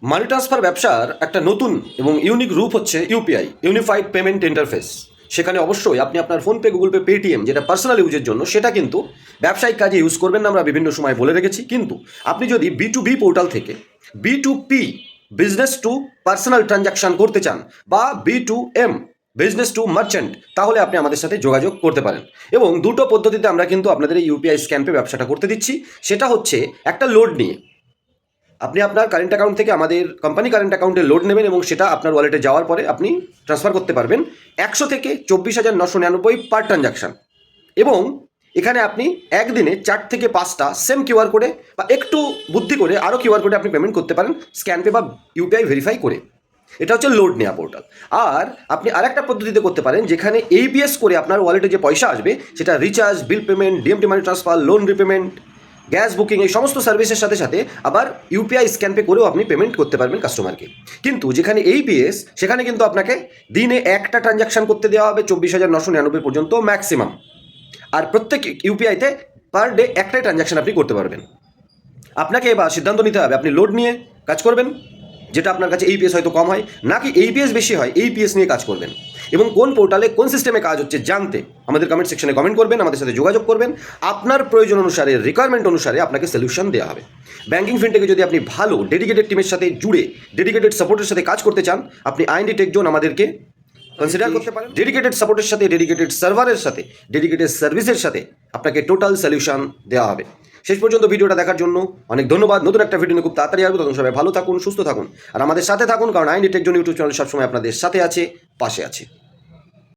Money transfer ব্যবসার একটা নতুন এবং ইউনিক রূপ হচ্ছে ইউপিআই, ইউনিফাইড পেমেন্ট ইন্টারফেস। সেখানে অবশ্যই আপনি আপনার ফোনপে, গুগল পে, পেটিএম যেটা পার্সোনাল ইউজের জন্য, সেটা কিন্তু ব্যবসায়িক কাজে ইউজ করবেন না, আমরা বিভিন্ন সময় বলে রেখেছি। কিন্তু আপনি যদি B2B পোর্টাল থেকে B2P, business to personal transaction করতে চান, বা B2M, বিজনেস টু মার্চেন্ট, তাহলে আপনি আমাদের সাথে যোগাযোগ করতে পারেন। এবং দুটো পদ্ধতিতে আমরা কিন্তু আপনাদের এই ইউপিআই স্ক্যান পে ব্যবসাটা করতে দিচ্ছি। সেটা হচ্ছে একটা লোড নিয়ে আপনি আপনার কারেন্ট অ্যাকাউন্ট থেকে আমাদের কোম্পানি কারেন্ট অ্যাকাউন্টে লোড নেবেন এবং সেটা আপনার ওয়ালেটে যাওয়ার পরে আপনি ট্রান্সফার করতে পারবেন 100 থেকে 24,999 পার ট্রানজাকশান। এবং এখানে আপনি একদিনে 4 থেকে 5টা সেম কিউআর কোডে বা একটু বুদ্ধি করে আরও কিউআর কোডে আপনি পেমেন্ট করতে পারেন স্ক্যান পে বা ইউপিআই ভেরিফাই করে। এটা হচ্ছে লোড নেওয়া পোর্টাল। আর আপনি আরেকটা পদ্ধতিতে করতে পারেন, যেখানে ABS করে আপনার ওয়ালেটে যে পয়সা আসবে সেটা recharge, bill payment, DMT money transfer, loan repayment, gas booking, এই সমস্ত সার্ভিসের সাথে সাথে আবার ইউপিআই স্ক্যান পে করেও আপনি পেমেন্ট করতে পারবেন কাস্টমারকে। কিন্তু যেখানে ABS, সেখানে কিন্তু আপনাকে দিনে একটা ট্রানজাকশান করতে দেওয়া হবে 24,999 পর্যন্ত ম্যাক্সিমাম। আর প্রত্যেক ইউপিআইতে পার ডে একটাই ট্রানজাকশান আপনি করতে পারবেন। আপনাকে এবার সিদ্ধান্ত নিতে হবে, আপনি লোড নিয়ে কাজ করবেন, যেটা আপনার কাছে APS হয়তো কম হয়, নাকি APS বেশি হয়, APS নিয়ে কাজ করবেন। এবং কোন পোর্টালে কোন সিস্টেমে কাজ হচ্ছে জানতে আমাদের কমেন্ট সেকশনে কমেন্ট করবেন, আমাদের সাথে যোগাযোগ করবেন। আপনার প্রয়োজন অনুসারে, রিকোয়ারমেন্ট অনুসারে আপনাকে সলিউশন দেওয়া হবে। ব্যাঙ্কিং ফিনটেকে যদি আপনি ভালো ডেডিকেটেড টিমের সাথে জুড়ে ডেডিকেটেড সাপোর্টের সাথে কাজ করতে চান, আপনি IND টেক জোন আমাদেরকে কনসিডার করতে পারেন। ডেডিকেটেড সাপোর্টের সাথে, ডেডিকেটেড সার্ভারের সাথে, ডেডিকেটেড সার্ভিসের সাথে আপনাকে টোটাল সলিউশন দেওয়া হবে। শেষ পর্যন্ত ভিডিওটা দেখার জন্য অনেক ধন্যবাদ। নতুন একটা ভিডিও নিয়ে খুব তাড়াতাড়ি আসবো। তখন সবাই ভালো থাকুন, সুস্থ থাকুন, আর আমাদের সাথে থাকুন, কারণ IND tech zone YouTube channel সবসময় আপনাদের সাথে আছে, পাশে আছে।